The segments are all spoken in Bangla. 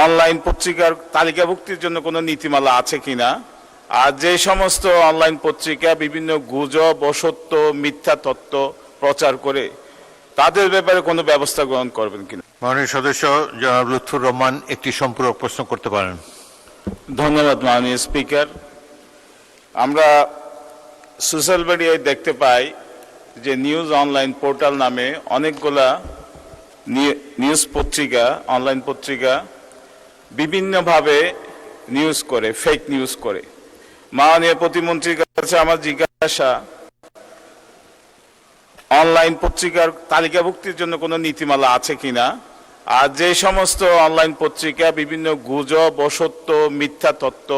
অনলাইন পত্রিকার তালিকাভুক্তির জন্য কোনো নীতিমালা আছে কিনা, আর যে সমস্ত অনলাইন পত্রিকা বিভিন্ন গুজব, অসত্য, মিথ্যা তথ্য প্রচার করে তাদের ব্যাপারে কোনো ব্যবস্থা গ্রহণ করবেন কিনা। মাননীয় সদস্য জনাব লুৎফুর রহমান একটি সম্পূরক প্রশ্ন করতে পারেন। ধন্যবাদ মাননীয় স্পিকার। আমরা সোশ্যাল মিডিয়ায় দেখতে পাই যে নিউজ অনলাইন পোর্টাল নামে অনেকগুলা নিউজ পত্রিকা, অনলাইন পত্রিকা বিভিন্নভাবে নিউজ করে, ফেক নিউজ করে। মাননীয় প্রতিমন্ত্রীর কাছে আমার জিজ্ঞাসা, অনলাইন পত্রিকার তালিকাভুক্তির জন্য কোনো নীতিমালা আছে কিনা, আর যে সমস্ত অনলাইন পত্রিকা বিভিন্ন গুজব, অসত্য, মিথ্যা তথ্য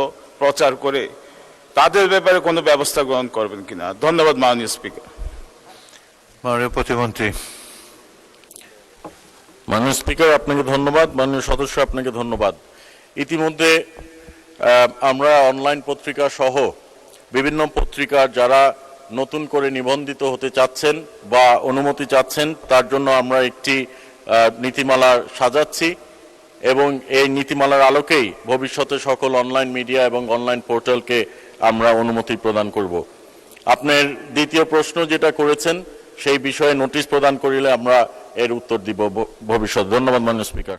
প্রচার করে তাদের ব্যাপারে কোনো ব্যবস্থা গ্রহণ করবেন কিনা। ধন্যবাদ মাননীয় স্পিকার। মাননীয় প্রতিমন্ত্রী। মাননীয় স্পিকার, আপনাকে ধন্যবাদ। মাননীয় সদস্য, আপনাকে ধন্যবাদ। ইতিমধ্যে আমরা অনলাইন পত্রিকা সহ বিভিন্ন পত্রিকা যারা নতুন করে নিবন্ধিত হতে চাচ্ছেন বা অনুমতি চাচ্ছেন তার জন্য আমরা একটি নীতিমালা সাজাচ্ছি এবং এই নীতিমালার আলোকেই ভবিষ্যতে সকল অনলাইন মিডিয়া এবং অনলাইন পোর্টালকে আমরা অনুমতি প্রদান করব। আপনার দ্বিতীয় প্রশ্ন যেটা করেছেন সেই বিষয়ে নোটিশ প্রদান করিলে আমরা এর উত্তর দিব ভবিষ্যতে। ধন্যবাদ মাননীয় স্পিকার।